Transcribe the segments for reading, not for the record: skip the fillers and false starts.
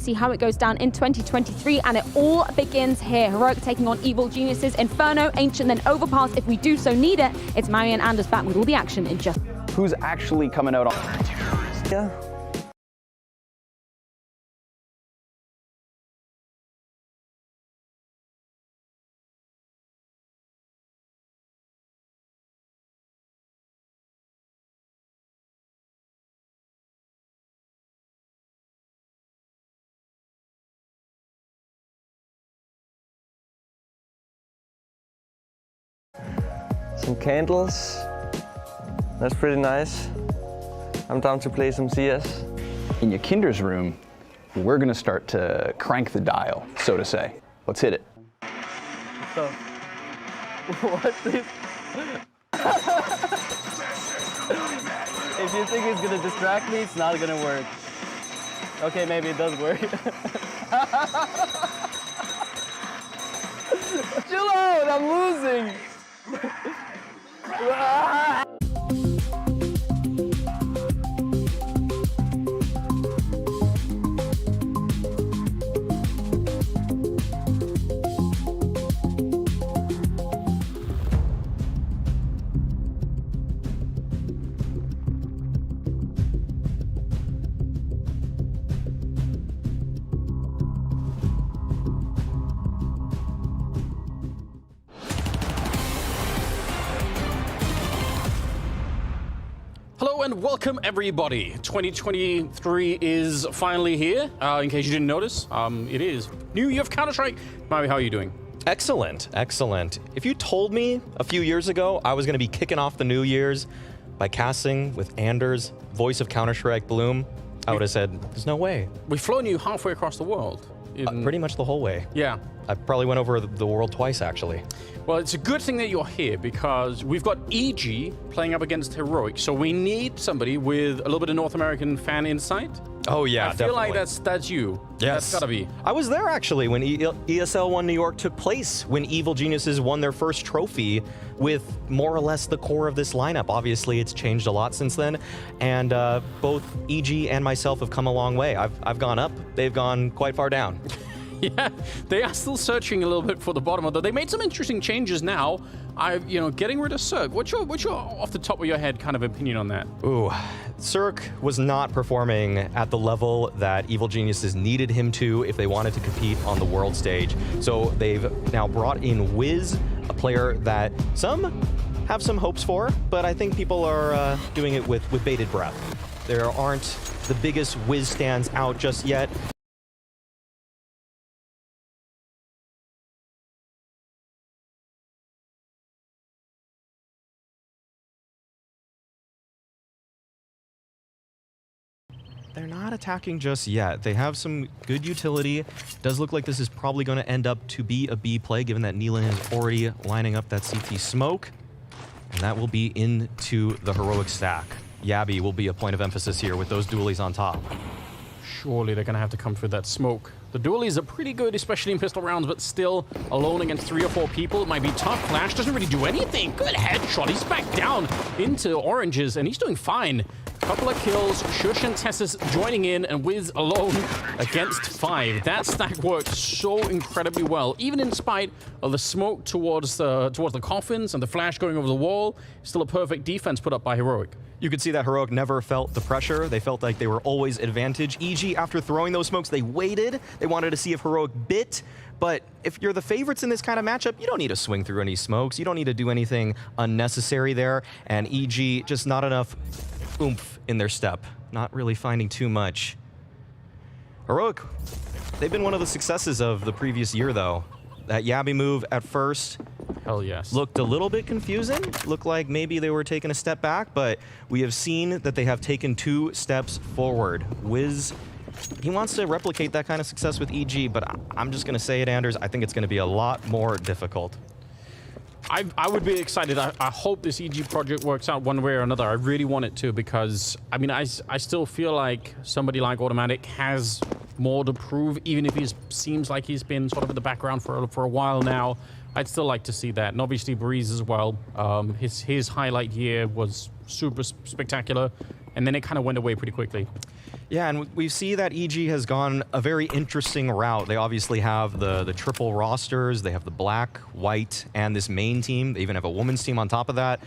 see how it goes down in 2023, and it all begins here. Heroic taking on Evil Geniuses, Inferno, Ancient, then Overpass if we do so need it. It's Marion Anders back with all the action in just... Who's actually coming out on... Yeah. Some candles, that's pretty nice. I'm down to play some CS. In your Kinder's room, we're gonna start to crank the dial, so to say. Let's hit it. So, what is... If you think it's gonna distract me, it's not gonna work. Okay, maybe it does work. Chill out, I'm losing! Hello and welcome everybody. 2023 is finally here. In case you didn't notice, it is New Year of Counter-Strike. Maui, how are you doing? Excellent, excellent. If you told me a few years ago I was going to be kicking off the New Year's by casting with Anders, voice of Counter-Strike Bloom, I would have said, there's no way. We've flown you halfway across the world. Pretty much the whole way. Yeah. I probably went over the world twice, actually. Well, it's a good thing that you're here because we've got EG playing up against Heroic, so we need somebody with a little bit of North American fan insight. Oh yeah, I feel like that's you. Yes. That's gotta be. I was there actually when ESL 1 New York took place, when Evil Geniuses won their first trophy with more or less the core of this lineup. Obviously, it's changed a lot since then, and both EG and myself have come a long way. I've gone up, they've gone quite far down. Yeah, they are still searching a little bit for the bottom, although they made some interesting changes now. Getting rid of Cirque. What's your off the top of your head kind of opinion on that? Ooh, Cirque was not performing at the level that Evil Geniuses needed him to if they wanted to compete on the world stage. So they've now brought in Wiz, a player that some have some hopes for, but I think people are doing it with bated breath. There aren't the biggest Wiz stands out just yet. They're not attacking just yet. They have some good utility. Does look like this is probably going to end up to be a B play, given that Nealon is already lining up that CT smoke. And that will be into the Heroic stack. Yabby will be a point of emphasis here with those dualies on top. Surely they're going to have to come through that smoke. The dualies are pretty good, especially in pistol rounds, but still alone against 3 or 4 people. It might be tough. Flash doesn't really do anything. Good headshot. He's back down into oranges, and he's doing fine. Couple of kills. Shush and Tessus joining in, and Wiz alone against 5. That stack worked so incredibly well, even in spite of the smoke towards the coffins and the flash going over the wall. Still a perfect defense put up by Heroic. You could see that Heroic never felt the pressure. They felt like they were always advantage. EG, after throwing those smokes, they waited. They wanted to see if Heroic bit. But if you're the favorites in this kind of matchup, you don't need to swing through any smokes. You don't need to do anything unnecessary there. And EG, just not enough oomph in their step. Not really finding too much. Heroic, they've been one of the successes of the previous year, though. That Yabby move at first, hell yes, looked a little bit confusing. Looked like maybe they were taking a step back, but we have seen that they have taken 2 steps forward. Wiz, he wants to replicate that kind of success with EG, but I'm just going to say it, Anders, I think it's going to be a lot more difficult. I would be excited. I hope this EG project works out one way or another. I really want it to, because, I mean, I still feel like somebody like Automatic has more to prove, even if he seems like he's been sort of in the background for a while now. I'd still like to see that. And obviously Breeze as well. His highlight year was super spectacular, and then it kind of went away pretty quickly. Yeah, and we see that EG has gone a very interesting route. They obviously have the triple rosters. They have the black, white, and this main team. They even have a women's team on top of that.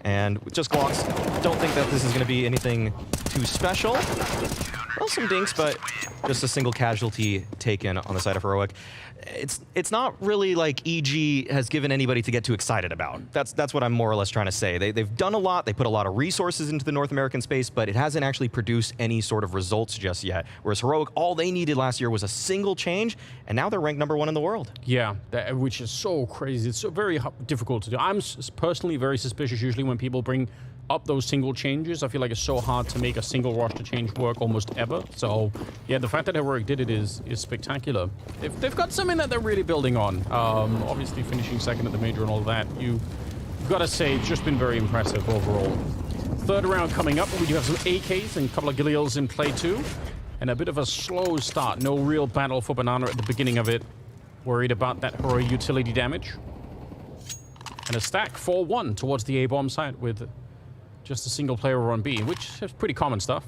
And with just Glocks, don't think that this is going to be anything too special. Well, some dinks, but just a single casualty taken on the side of Heroic. It's not really like EG has given anybody to get too excited about. That's what I'm more or less trying to say. They've done a lot. They put a lot of resources into the North American space, but it hasn't actually produced any sort of results just yet. Whereas Heroic, all they needed last year was a single change, and now they're ranked #1 in the world. Yeah, which is so crazy. It's so very difficult to do. I'm personally very suspicious usually when people bring up those single changes. I feel like it's so hard to make a single roster change work almost ever. So yeah, the fact that Heroic did it is spectacular. They've got something that they're really building on. Obviously finishing second at the major and all that. You've got to say it's just been very impressive overall. Third round coming up. We do have some AKs and a couple of Galils in play too. And a bit of a slow start. No real battle for Banana at the beginning of it. Worried about that Heroic utility damage. And a stack 4-1 towards the A-bomb side with just a single player on B, which is pretty common stuff.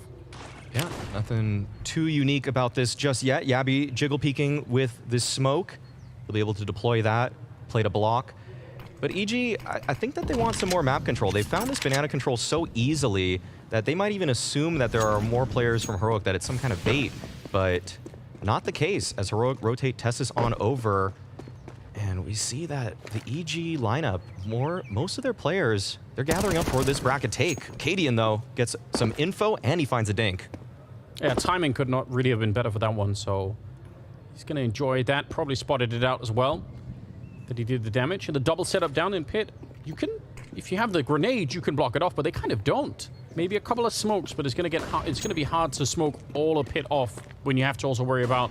Yeah, nothing too unique about this just yet. Yabby jiggle peeking with this smoke. He'll be able to deploy that, play to block. But EG, I think that they want some more map control. They found this banana control so easily that they might even assume that there are more players from Heroic, that it's some kind of bait, but not the case as Heroic rotate Tessus on over. And we see that the EG lineup, most of their players, they're gathering up for this bracket take. Cadian, though, gets some info, and he finds a dink. Yeah, timing could not really have been better for that one, so he's going to enjoy that. Probably spotted it out as well, that he did the damage. And the double setup down in pit, you can, if you have the grenade, you can block it off, but they kind of don't. Maybe a couple of smokes, but it's going to be hard to smoke all a pit off when you have to also worry about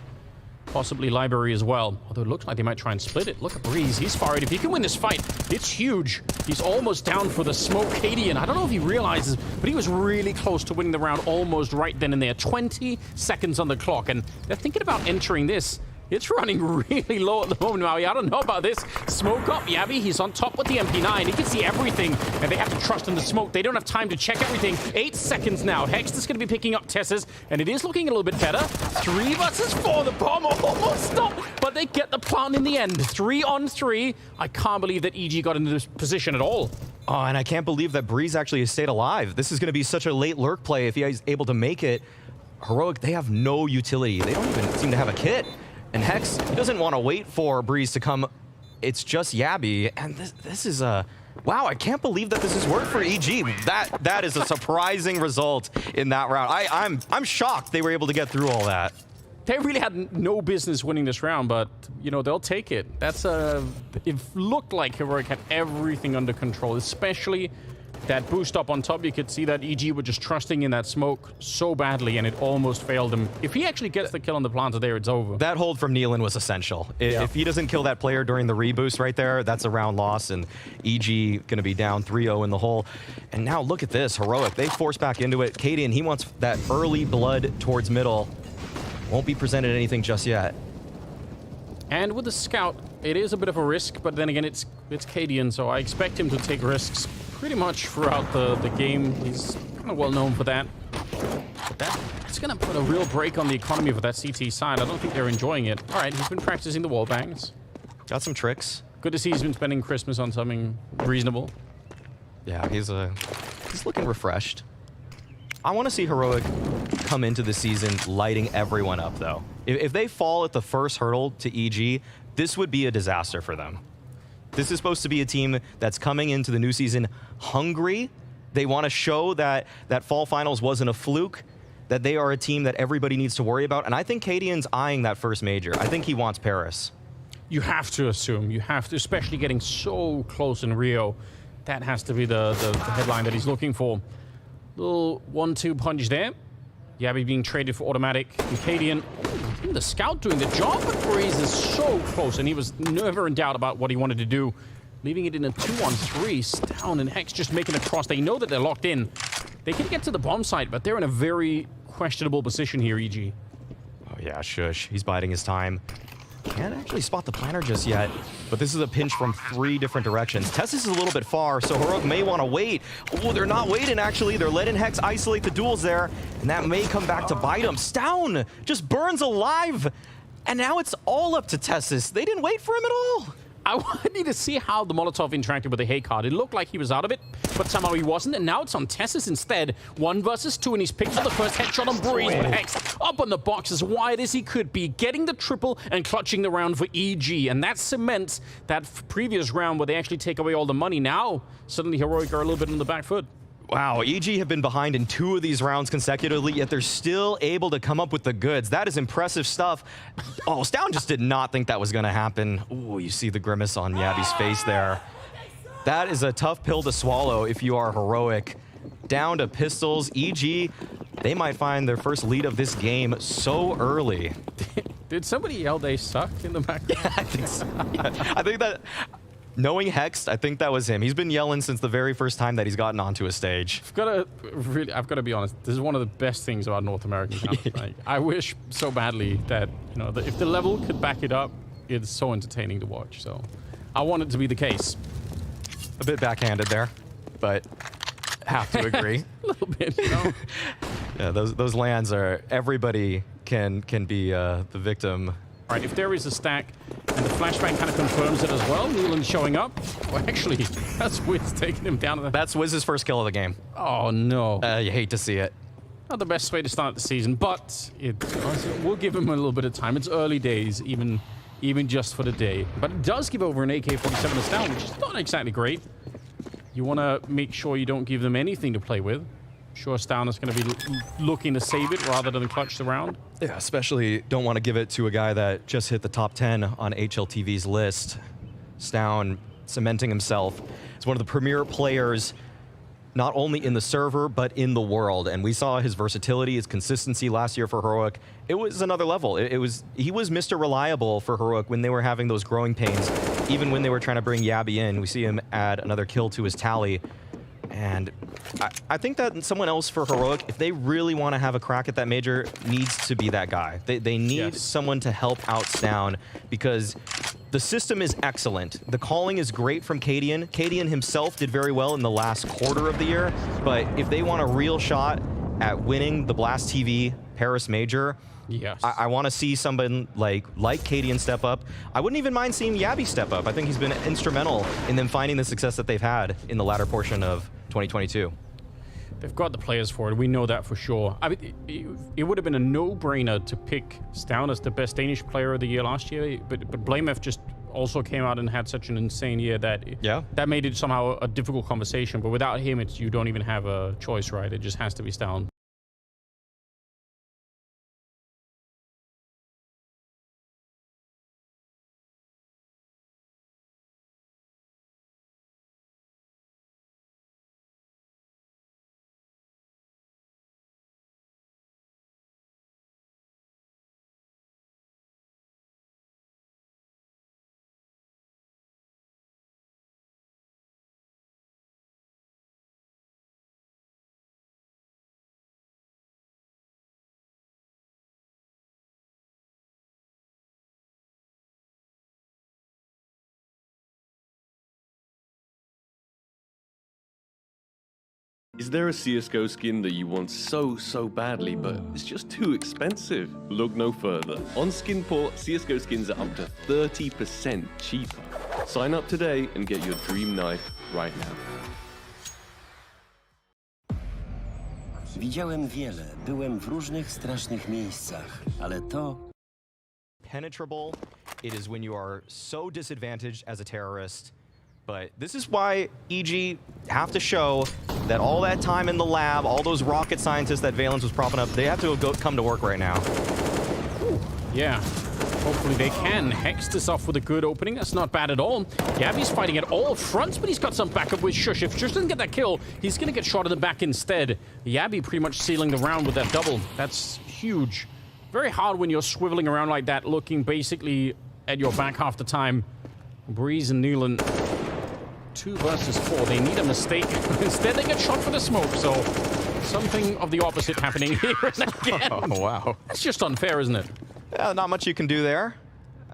possibly library as well. Although it looks like they might try and split it. Look at Breeze. He's fired. If he can win this fight, it's huge. He's almost down for the smoke. Cadian, I don't know if he realizes, but he was really close to winning the round almost right then and there. 20 seconds on the clock, and they're thinking about entering this. It's running really low at the moment, Maui. I don't know about this. Smoke up, Yabby. He's on top with the MP9. He can see everything, and they have to trust in the smoke. They don't have time to check everything. 8 seconds now. Hex is going to be picking up Tessus, and it is looking a little bit better. 3 versus 4. The bomb almost stopped, but they get the plant in the end. 3 on 3. I can't believe that EG got into this position at all. Oh, and I can't believe that Breeze actually has stayed alive. This is going to be such a late lurk play if he's able to make it. Heroic, they have no utility. They don't even seem to have a kit. And Hex, he doesn't want to wait for Breeze to come. It's just Yabby, and this is a... Wow, I can't believe that this has worked for EG. That is a surprising result in that round. I'm shocked they were able to get through all that. They really had no business winning this round, but, you know, they'll take it. It looked like Heroic had everything under control, especially that boost up on top. You could see that EG were just trusting in that smoke so badly, and it almost failed him. If he actually gets the kill on the planter there, it's over. That hold from Nealon was essential. If he doesn't kill that player during the reboost right there, that's a round loss, and EG going to be down 3-0 in the hole. And now look at this. Heroic, they force back into it. Cadian, he wants that early blood towards middle. Won't be presented anything just yet. And with the scout, it is a bit of a risk, but then again, it's Cadian, so I expect him to take risks pretty much throughout the game. He's kind of well known for that. It's going to put a real break on the economy for that CT side. I don't think they're enjoying it. All right, he's been practicing the wall bangs. Got some tricks. Good to see he's been spending Christmas on something reasonable. Yeah, he's looking refreshed. I want to see Heroic come into the season lighting everyone up, though. If they fall at the first hurdle to EG, this would be a disaster for them. This is supposed to be a team that's coming into the new season hungry. They want to show that fall finals wasn't a fluke, that they are a team that everybody needs to worry about. And I think Cadian's eyeing that first major. I think he wants Paris. You have to assume. You have to, especially getting so close in Rio. That has to be the headline that he's looking for. Little 1-2 punch there. Yabby being traded for automatic. And Cadian, the scout doing the job, but Breeze is so close, and he was never in doubt about what he wanted to do. Leaving it in a 2-on-3. Down and Hex just making a cross. They know that they're locked in. They can get to the bomb site, but they're in a very questionable position here, EG. Oh yeah, shush. He's biding his time. Can't actually spot the planner just yet, but this is a pinch from 3 different directions. Tessus is a little bit far, so Heroic may want to wait. Oh, they're not waiting, actually. They're letting Hex isolate the duels there, and that may come back to bite him. Stown just burns alive, and now it's all up to Tessus. They didn't wait for him at all. I wanted to see how the Molotov interacted with the hate card. It looked like he was out of it, but somehow he wasn't, and now it's on Tessus instead. 1 versus 2, and he's picked up the first headshot on Breeze, but Hex up on the box as wide as he could be, getting the triple and clutching the round for EG, and that cements that previous round where they actually take away all the money. Now, suddenly Heroic are a little bit on the back foot. Wow, EG have been behind in 2 of these rounds consecutively, yet they're still able to come up with the goods. That is impressive stuff. Oh, Stown just did not think that was going to happen. Ooh, you see the grimace on Yabby's face there. That is a tough pill to swallow if you are Heroic. Down to pistols. EG, they might find their first lead of this game so early. Did somebody yell they suck in the background? Yeah, I think so. I think that... Knowing Hexed, I think that was him. He's been yelling since the very first time that he's gotten onto a stage. I've got to be honest. This is one of the best things about North American Counter. Like, I wish so badly that if the level could back it up, it's so entertaining to watch. So, I want it to be the case. A bit backhanded there, but have to agree. A little bit, Yeah, those lands are everybody can be the victim. All right, if there is a stack, and the flashbang kind of confirms it as well, Nealon showing up. Well, actually, that's Wiz taking him down. That's Wiz's first kill of the game. Oh, no. You hate to see it. Not the best way to start the season, but we'll give him a little bit of time. It's early days, even just for the day. But it does give over an AK-47 to Stown, which is not exactly great. You want to make sure you don't give them anything to play with. Sure, Stown is going to be looking to save it rather than clutch the round. Yeah, especially don't want to give it to a guy that just hit the top 10 on HLTV's list. Stown cementing himself as one of the premier players, not only in the server, but in the world. And we saw his versatility, his consistency last year for Heroic. It was another level. He was Mr. Reliable for Heroic when they were having those growing pains. Even when they were trying to bring Yabby in, we see him add another kill to his tally. And I think that someone else for Heroic, if they really want to have a crack at that major, needs to be that guy. They need someone to help out Stown because the system is excellent. The calling is great from Cadian. Cadian himself did very well in the last quarter of the year, but if they want a real shot at winning the Blast TV Paris Major, yes, I want to see someone like Cadian step up. I wouldn't even mind seeing Yabby step up. I think he's been instrumental in them finding the success that they've had in the latter portion of 2022. They've got the players for it. We know that for sure. I mean, it would have been a no-brainer to pick Stown as the best Danish player of the year last year, but Blamef just also came out and had such an insane year that that made it somehow a difficult conversation. But without him, you don't even have a choice, right? It just has to be Stown. Is there a CSGO skin that you want so badly, but it's just too expensive? Look no further. On Skinport, CSGO skins are up to 30% cheaper. Sign up today and get your dream knife right now. Widziałem wiele, byłem w różnych strasznych miejscach, ale to... Penetrable, it is when you are so disadvantaged as a terrorist. But this is why EG have to show that all that time in the lab, all those rocket scientists that Valence was propping up, they have to come to work right now. Yeah, hopefully they can. Hex this off with a good opening. That's not bad at all. Yabby's fighting at all fronts, but he's got some backup with Shush. If Shush doesn't get that kill, he's going to get shot in the back instead. Yabby pretty much sealing the round with that double. That's huge. Very hard when you're swiveling around like that, looking basically at your back half the time. Breeze and Nealon, 2 versus 4. They need a mistake. Instead, they get shot for the smoke, so something of the opposite happening here and again. Oh, wow. That's just unfair, isn't it? Yeah, not much you can do there.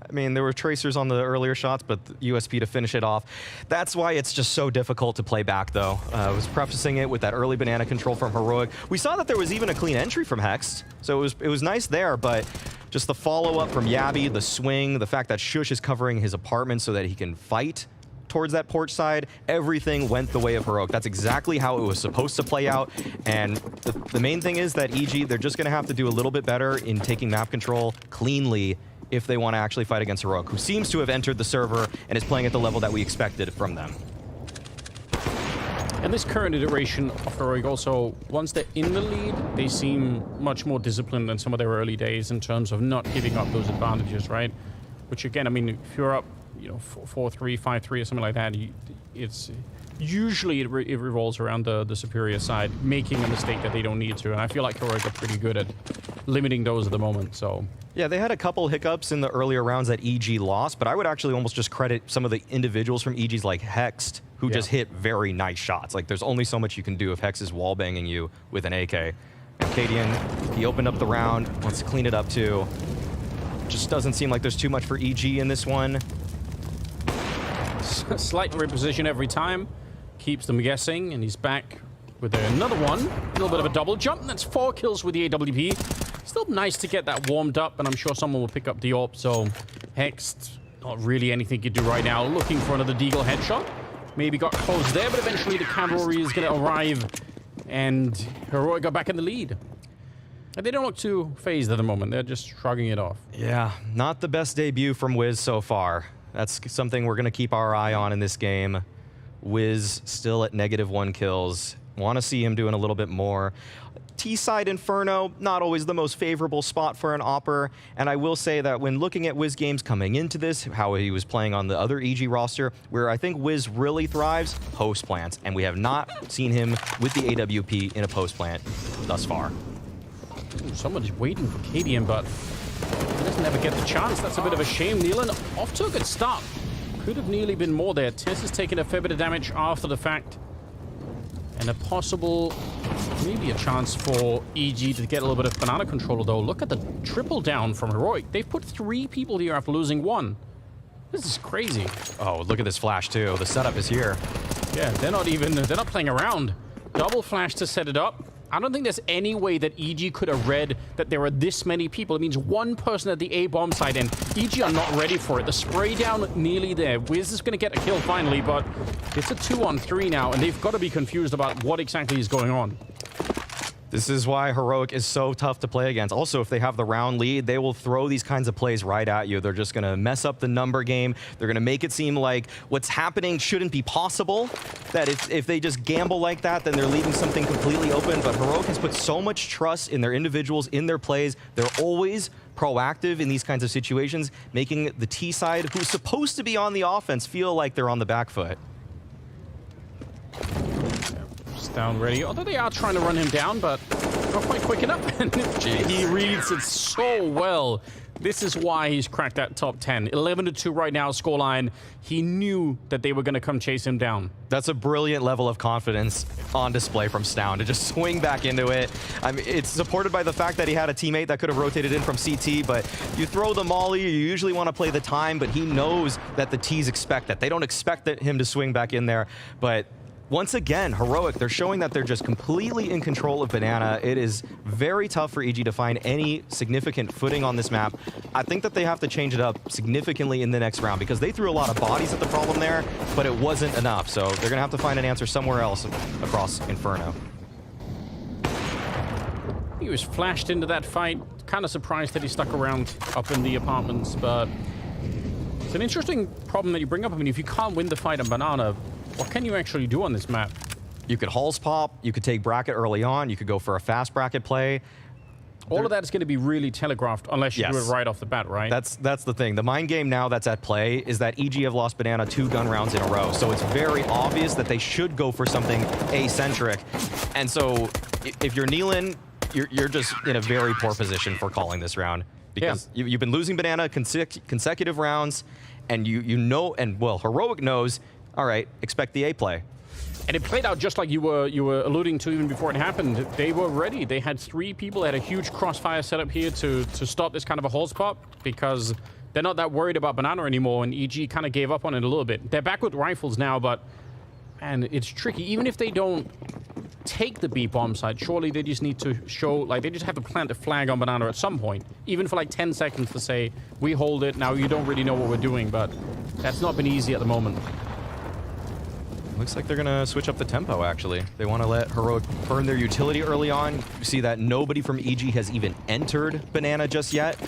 I mean, there were tracers on the earlier shots, but the USP to finish it off. That's why it's just so difficult to play back, though. I was prefacing it with that early banana control from Heroic. We saw that there was even a clean entry from Hex, so it was nice there, but just the follow-up from Yabby, the swing, the fact that Shush is covering his apartment so that he can fight towards that porch side, everything went the way of Heroic. That's exactly how it was supposed to play out, and the main thing is that EG, they're just going to have to do a little bit better in taking map control cleanly if they want to actually fight against Heroic, who seems to have entered the server and is playing at the level that we expected from them. And this current iteration of Heroic also, once they're in the lead, they seem much more disciplined than some of their early days in terms of not giving up those advantages, right? Which again, I mean, if you're up, you know, 4-3, 5-3 or something like that, it's usually it revolves around the superior side making a mistake that they don't need to, and I feel like Heroic are pretty good at limiting those at the moment. So yeah, they had a couple hiccups in the earlier rounds that EG lost, but I would actually almost just credit some of the individuals from EG's like Hexed, who just hit very nice shots. Like, there's only so much you can do if Hex is wall banging you with an AK. And Cadian, he opened up the round, wants to clean it up too. Just doesn't seem like there's too much for EG in this one. Slight reposition every time, keeps them guessing, and he's back with another one. A little bit of a double jump, and that's 4 kills with the AWP. Still nice to get that warmed up, and I'm sure someone will pick up the AWP, so Hexed, not really anything you can do right now. Looking for another Deagle headshot. Maybe got close there, but eventually the cavalry is going to arrive, and Heroic got back in the lead. And they don't look too phased at the moment. They're just shrugging it off. Yeah, not the best debut from Wiz so far. That's something we're going to keep our eye on in this game. Wiz still at -1 kills. Want to see him doing a little bit more. T-side Inferno, not always the most favorable spot for an Opper. And I will say that when looking at Wiz games coming into this, how he was playing on the other EG roster, where I think Wiz really thrives, post plants. And we have not seen him with the AWP in a post plant thus far. Ooh, somebody's waiting for Cadian, but he doesn't ever get the chance. That's a bit of a shame. Nealon off to a good start. Could have nearly been more there. Tess has taken a fair bit of damage after the fact. And a possible, maybe a chance for EG to get a little bit of banana control, though. Look at the triple down from Heroic. They've put 3 people here after losing 1. This is crazy. Oh, look at this flash, too. The setup is here. Yeah, they're not playing around. Double flash to set it up. I don't think there's any way that EG could have read that there were this many people. It means one person at the A bomb site, and EG are not ready for it. The spray down nearly there. Wiz is going to get a kill finally, but it's a 2-on-3 now, and they've got to be confused about what exactly is going on. This is why Heroic is so tough to play against. Also, if they have the round lead, they will throw these kinds of plays right at you. They're just going to mess up the number game. They're going to make it seem like what's happening shouldn't be possible, that if they just gamble like that, then they're leaving something completely open. But Heroic has put so much trust in their individuals, in their plays. They're always proactive in these kinds of situations, making the T side, who's supposed to be on the offense, feel like they're on the back foot. Down ready, although they are trying to run him down, but not quite quick enough. And he reads it so well. This is why he's cracked that top 10. 11-2 right now, scoreline. He knew that they were going to come chase him down. That's a brilliant level of confidence on display from Stown to just swing back into it. I mean, it's supported by the fact that he had a teammate that could have rotated in from CT, but you throw the molly, you usually want to play the time, but he knows that the T's expect that. They don't expect him to swing back in there, but once again, Heroic, they're showing that they're just completely in control of Banana. It is very tough for EG to find any significant footing on this map. I think that they have to change it up significantly in the next round because they threw a lot of bodies at the problem there, but it wasn't enough. So they're going to have to find an answer somewhere else across Inferno. He was flashed into that fight. Kind of surprised that he stuck around up in the apartments, but it's an interesting problem that you bring up. I mean, if you can't win the fight on Banana, what can you actually do on this map? You could Halls pop, you could take bracket early on, you could go for a fast bracket play. All of that is going to be really telegraphed unless you do it right off the bat, right? That's the thing. The mind game now that's at play is that EG have lost Banana 2 gun rounds in a row. So it's very obvious that they should go for something A-centric. And so if you're Nealon, you're just in a very poor position for calling this round. Because you've been losing Banana consecutive rounds, and you know, and well, Heroic knows, all right, expect the A play. And it played out just like you were alluding to even before it happened. They were ready. They had 3 people. They had a huge crossfire set up here to stop this kind of a Halls pop because they're not that worried about Banana anymore, and EG kind of gave up on it a little bit. They're back with rifles now, but man, it's tricky. Even if they don't take the B bomb site, surely they just need to show, like, they just have to plant a flag on Banana at some point, even for like 10 seconds to say, we hold it, now you don't really know what we're doing, but that's not been easy at the moment. Looks like they're gonna switch up the tempo, actually. They want to let Heroic burn their utility early on. You see that nobody from EG has even entered Banana just yet.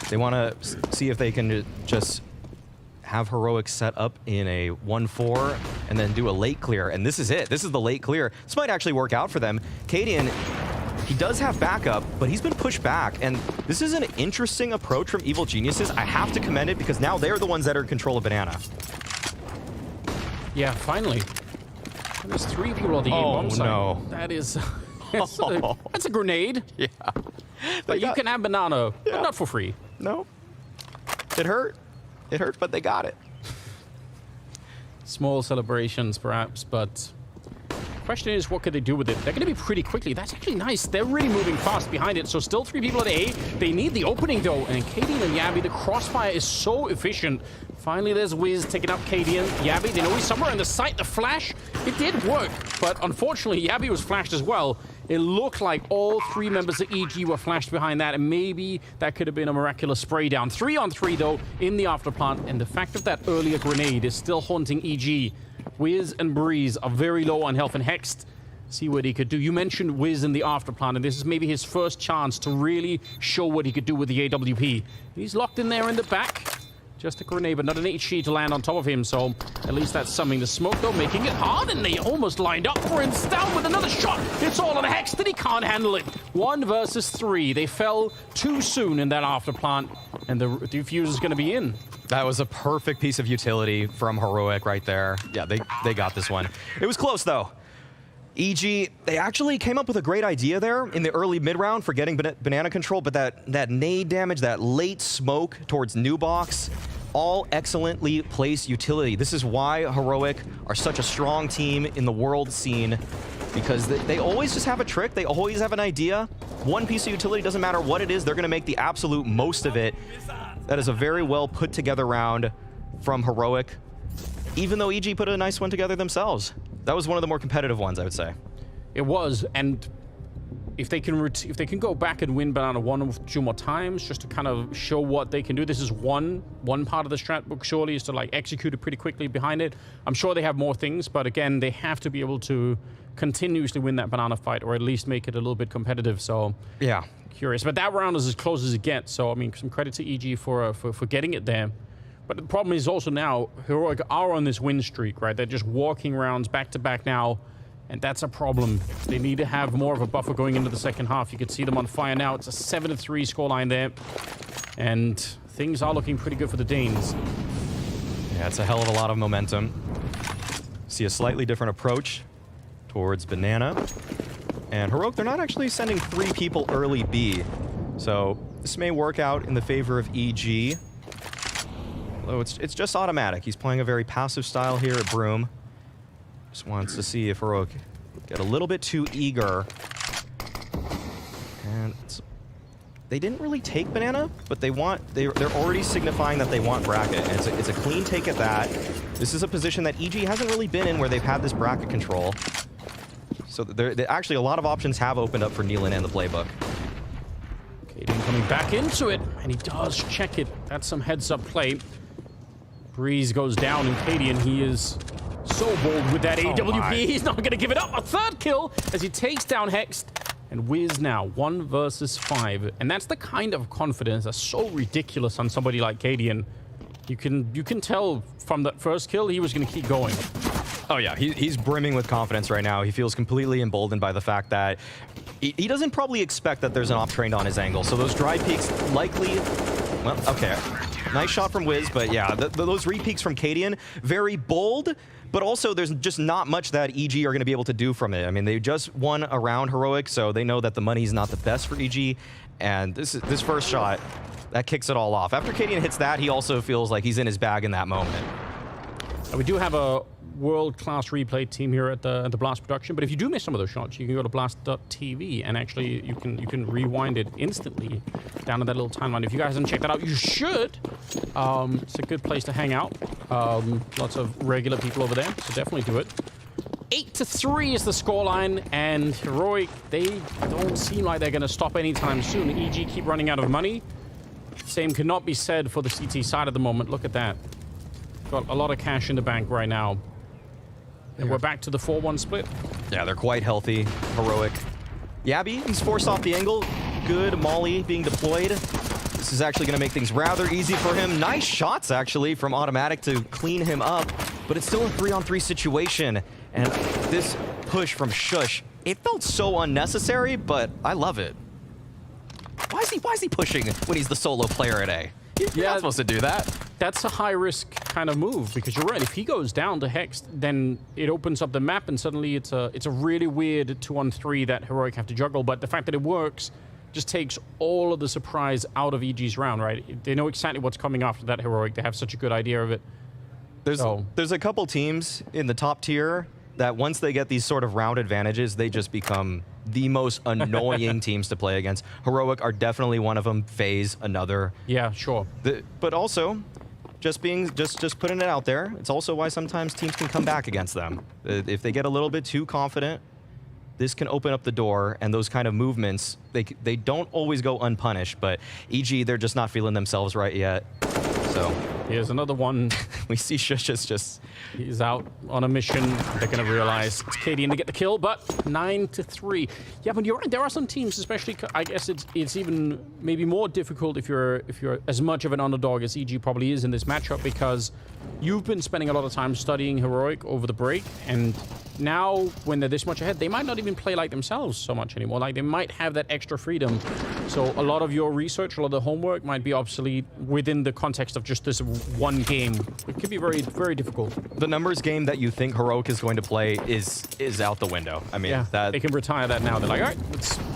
They want to see if they can just have Heroic set up in a 1-4 and then do a late clear. And this is it. This is the late clear. This might actually work out for them. Cadian, he does have backup, but he's been pushed back. And this is an interesting approach from Evil Geniuses. I have to commend it because now they're the ones that are in control of Banana. Yeah, finally. There's 3 people on the A-bomb site. Oh, no. That is... that's a grenade. Yeah. But you can have Banana, but not for free. No. It hurt. It hurt, but they got it. Small celebrations, perhaps, but question is, what could they do with it? They're going to be pretty quickly. That's actually nice. They're really moving fast behind it, so still 3 people at A. They need the opening, though, and Cadian and Yabby, the crossfire is so efficient. Finally, there's Wiz taking up Cadian. Yabby, they know he's somewhere in the site. The flash, it did work, but unfortunately, Yabby was flashed as well. It looked like all 3 members of EG were flashed behind that, and maybe that could have been a miraculous spray down. 3 on 3, though, in the afterplant, and the fact of that earlier grenade is still haunting EG. Wiz and Breeze are very low on health, and Hext, see what he could do. You mentioned Wiz in the afterplant, and this is maybe his first chance to really show what he could do with the AWP. He's locked in there in the back. Just a grenade, but not an HE to land on top of him, so at least that's something. The smoke, though, making it hard, and they almost lined up for him. Down with another shot. It's all on Hex, and he can't handle it. 1 versus 3. They fell too soon in that afterplant, and the defuser's going to be in. That was a perfect piece of utility from Heroic right there. Yeah, they got this one. It was close, though. EG, they actually came up with a great idea there in the early mid-round for getting banana control, but that nade damage, that late smoke towards new box, all excellently placed utility. This is why Heroic are such a strong team in the world scene, because they always just have a trick. They always have an idea. One piece of utility, doesn't matter what it is, they're going to make the absolute most of it. That is a very well put together round from Heroic, even though EG put a nice one together themselves. That was one of the more competitive ones, I would say. It was, and if they can go back and win Banana 1 or 2 more times, just to kind of show what they can do. This is one part of the strat book, surely, is to like execute it pretty quickly behind it. I'm sure they have more things, but again, they have to be able to continuously win that Banana fight, or at least make it a little bit competitive. So yeah, curious. But that round is as close as it gets. So I mean, some credit to EG for getting it there. But the problem is also now, Heroic are on this win streak, right? They're just walking rounds back to back now, and that's a problem. They need to have more of a buffer going into the second half. You can see them on fire now. It's a 7-3 scoreline there, and things are looking pretty good for the Danes. Yeah, it's a hell of a lot of momentum. See a slightly different approach towards Banana. And Heroic, they're not actually sending 3 people early B. So this may work out in the favor of EG. Although it's just automatic. He's playing a very passive style here at Broom. Just wants to see if Heroic get a little bit too eager. And they didn't really take Banana, but they're already signifying that they want bracket. And it's a clean take at that. This is a position that EG hasn't really been in where they've had this bracket control. So actually a lot of options have opened up for Nealon and the playbook. Cadian coming back into it, and he does check it. That's some heads-up play. Breeze goes down, and Cadian, he is so bold with that AWP. He's not going to give it up. A 3rd kill as he takes down Hext. And Wiz now, 1 versus 5. And that's the kind of confidence that's so ridiculous on somebody like Cadian. You can tell from that first kill, he was going to keep going. Oh yeah, he's brimming with confidence right now. He feels completely emboldened by the fact that he doesn't probably expect that there's an off-trained on his angle. So those dry peaks likely... Well, okay. Nice shot from Wiz, but yeah, those re-peaks from Cadian, very bold, but also there's just not much that EG are going to be able to do from it. I mean, they just won a round Heroic, so they know that the money's not the best for EG, and this first shot, that kicks it all off. After Cadian hits that, he also feels like he's in his bag in that moment. We do have a world-class replay team here at the Blast production, but if you do miss some of those shots, you can go to blast.tv and actually you can rewind it instantly down in that little timeline. If you guys haven't checked that out, you should. It's a good place to hang out. Lots of regular people over there, so definitely do it. 8-3 is the scoreline, and Heroic, they don't seem like they're going to stop anytime soon. EG keep running out of money. Same cannot be said for the CT side at the moment. Look at that. Got a lot of cash in the bank right now. And we're back to the 4-1 split. Yeah, they're quite healthy. Heroic. Yabby, he's forced off the angle. Good Molly being deployed. This is actually going to make things rather easy for him. Nice shots, actually, from Automatic to clean him up. But it's still a 3-on-3 situation. And this push from Shush, it felt so unnecessary, but I love it. Why is he pushing when he's the solo player at A? You're not supposed to do that. That's a high-risk kind of move, because you're right. If he goes down to Hex, then it opens up the map, and suddenly it's a really weird 2-on-3 that Heroic have to juggle. But the fact that it works just takes all of the surprise out of EG's round, right? They know exactly what's coming after that Heroic. They have such a good idea of it. There's a couple teams in the top tier that once they get these sort of round advantages, they just become the most annoying teams to play against. Heroic are definitely one of them. FaZe, another. Yeah, sure. But also, just putting it out there, it's also why sometimes teams can come back against them. If they get a little bit too confident, this can open up the door, and those kind of movements, they don't always go unpunished, but EG, they're just not feeling themselves right yet. So here's another one. We see Shush is just... He's out on a mission. They're going to realize it's Cadian to get the kill, but 9-3. Yeah, but you're right. There are some teams, especially, I guess it's even maybe more difficult if you're as much of an underdog as EG probably is in this matchup, because you've been spending a lot of time studying Heroic over the break, and now when they're this much ahead, they might not even play like themselves so much anymore. Like, they might have that extra freedom. So a lot of your research, a lot of the homework might be obsolete within the context of just this one game. It could be very, very difficult. The numbers game that you think Heroic is going to play is out the window. I mean, yeah, they can retire that now. They're like, all right,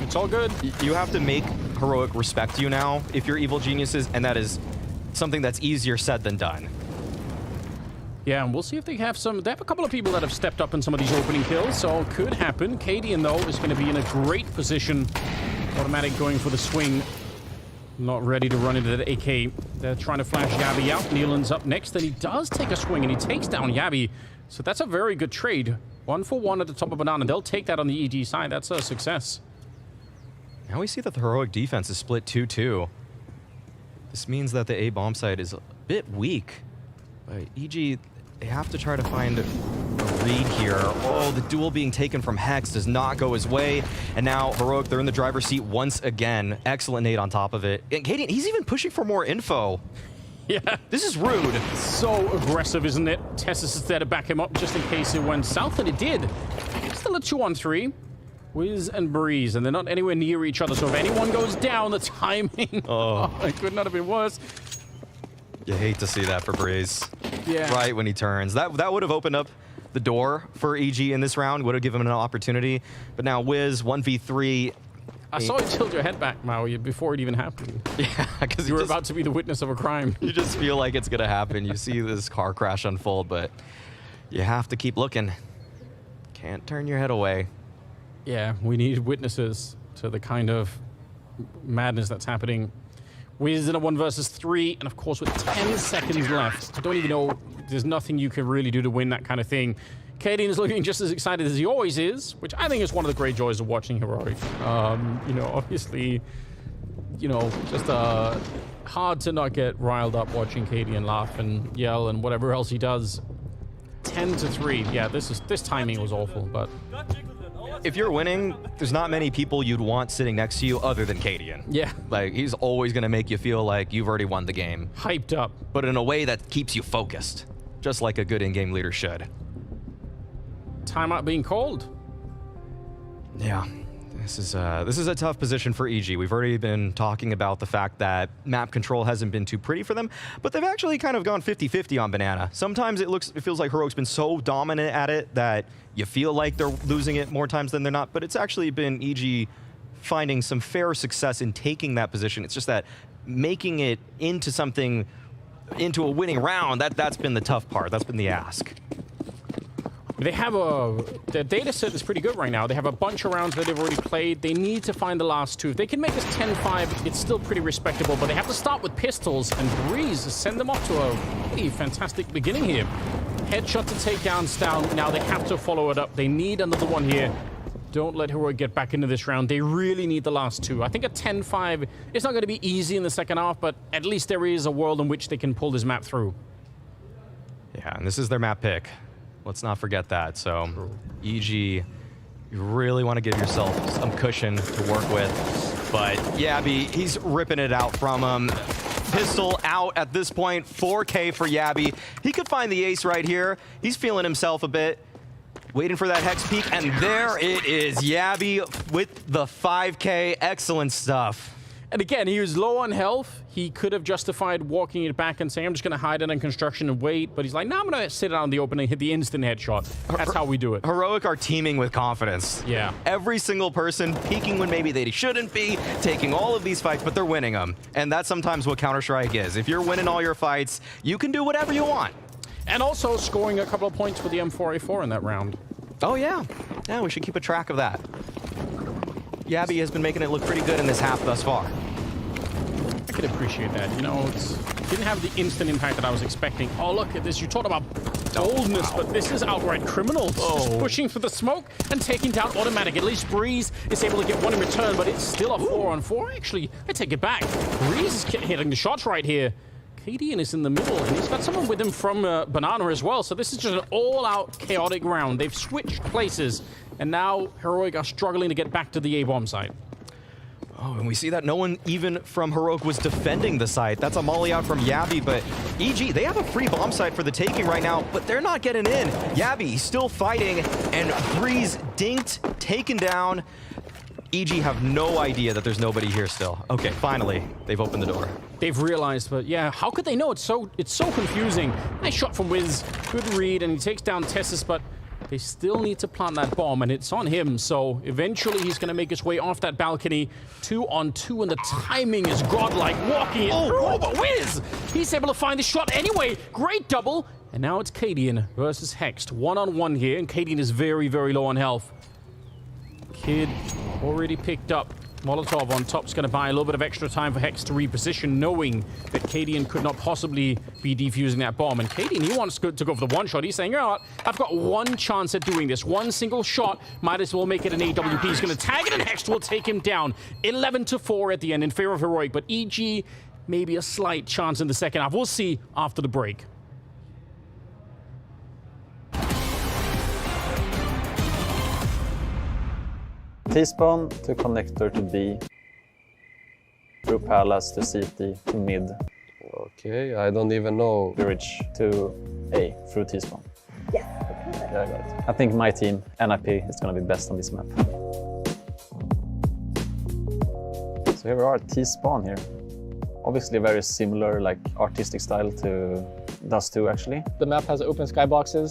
it's all good. You have to make Heroic respect you now if you're evil geniuses, and that is something that's easier said than done. Yeah, and we'll see if they have some... They have a couple of people that have stepped up in some of these opening kills, so it could happen. Cadian, though, is going to be in a great position. Automatic going for the swing. Not ready to run into the AK. They're trying to flash Yabby out. Nealon's up next, and he does take a swing, and he takes down Yabby. So that's a very good trade. 1-for-1 at the top of Banana. They'll take that on the EG side. That's a success. Now we see that the Heroic defense is split 2-2. This means that the A bomb side is a bit weak. EG, they have to try to find a read here. Oh, the duel being taken from Hex does not go his way. And now Heroic, they're in the driver's seat once again. Excellent nade on top of it. And Cadian, he's even pushing for more info. Yeah. This is rude. So aggressive, isn't it? Tessus is there to back him up just in case it went south, and it did. Still a 2-on-3. Wiz and Breeze, and they're not anywhere near each other, so if anyone goes down, the timing... Oh, it could not have been worse. You hate to see that for Breeze. Yeah. Right when he turns. That would have opened up the door for EG in this round, would have given him an opportunity. But now Wiz, 1v3. I saw you tilt your head back, Maui, before it even happened. Yeah, because you were about to be the witness of a crime. You just feel like it's going to happen. You see this car crash unfold, but you have to keep looking. Can't turn your head away. Yeah, we need witnesses to the kind of madness that's happening. Wiz in a 1 versus 3, and of course with 10 seconds left. I don't even know, there's nothing you can really do to win that kind of thing. Cadian is looking just as excited as he always is, which I think is one of the great joys of watching Heroic. You know, obviously, you know, just hard to not get riled up watching Cadian laugh and yell and whatever else he does. 10-3. Yeah, this timing was awful, but... If you're winning, there's not many people you'd want sitting next to you other than Cadian. Yeah. Like, he's always going to make you feel like you've already won the game. Hyped up. But in a way that keeps you focused, just like a good in-game leader should. Timeout being called. Yeah. This is a tough position for EG. We've already been talking about the fact that map control hasn't been too pretty for them, but they've actually kind of gone 50-50 on Banana. Sometimes it feels like Heroic's been so dominant at it that you feel like they're losing it more times than they're not, but it's actually been EG finding some fair success in taking that position. It's just that making it into something into a winning round, that's been the tough part. That's been the ask. They have the data set is pretty good right now. They have a bunch of rounds that they've already played. They need to find the last two. If they can make this 10-5, it's still pretty respectable, but they have to start with pistols, and Breeze send them off to a really fantastic beginning here. Headshot to takedowns down. Now they have to follow it up. They need another one here. Don't let Heroic get back into this round. They really need the last two. I think a 10-5 is not going to be easy in the second half, but at least there is a world in which they can pull this map through. Yeah, and this is their map pick. Let's not forget that. So, EG, you really want to give yourself some cushion to work with. But Yabby, he's ripping it out from him. Pistol out at this point. 4K for Yabby. He could find the ace right here. He's feeling himself a bit. Waiting for that hex peek, and there it is. Yabby with the 5K. Excellent stuff. And again, he was low on health. He could have justified walking it back and saying, I'm just going to hide it in construction and wait. But he's like, no, I'm going to sit out in the open and hit the instant headshot. That's how we do it. Heroic are teaming with confidence. Yeah. Every single person peaking when maybe they shouldn't be, taking all of these fights, but they're winning them. And that's sometimes what Counter-Strike is. If you're winning all your fights, you can do whatever you want. And also scoring a couple of points for the M4A4 in that round. Oh, yeah. Yeah, we should keep a track of that. Yabby has been making it look pretty good in this half thus far. I could appreciate that. You know, it didn't have the instant impact that I was expecting. Oh, look at this. You talk about boldness, but this is outright criminal. Just pushing for the smoke and taking down automatic. At least Breeze is able to get one in return, but it's still a 4-on-4. Actually, I take it back. Breeze is hitting the shots right here. Cadian is in the middle, and he's got someone with him from Banana as well. So this is just an all-out chaotic round. They've switched places, and now Heroic are struggling to get back to the A-bomb site. Oh, and we see that no one even from Heroic was defending the site. That's a molly out from Yabby, but EG, they have a free bomb site for the taking right now, but they're not getting in. Yabby still fighting, and Breeze dinked, taken down. EG have no idea that there's nobody here still. Okay, finally, they've opened the door. They've realized, but yeah, how could they know? It's so confusing. Nice shot from Wiz, good read, and he takes down Tessus, but they still need to plant that bomb, and it's on him, so eventually he's going to make his way off that balcony. 2-on-2, and the timing is godlike, walking it through, but Wiz, he's able to find the shot anyway. Great double, and now it's Cadian versus Hext. 1-on-1 here, and Cadian is very, very low on health. Kid already picked up. Molotov on top's going to buy a little bit of extra time for Hex to reposition, knowing that Cadian could not possibly be defusing that bomb. And Cadian, he wants to go for the one shot. He's saying, you know what, I've got one chance at doing this. One single shot, might as well make it an AWP. He's going to tag it, and Hex will take him down. 11-4 at the end in favor of Heroic, but EG, maybe a slight chance in the second half. We'll see after the break. T-spawn to connector to B, through palace to CT to mid. Okay, I don't even know. Bridge to A through T-spawn. Yeah, I got it. I think my team, NIP, is going to be best on this map. So here we are, T-spawn here. Obviously very similar, like, artistic style to Dust 2 actually. The map has open skyboxes,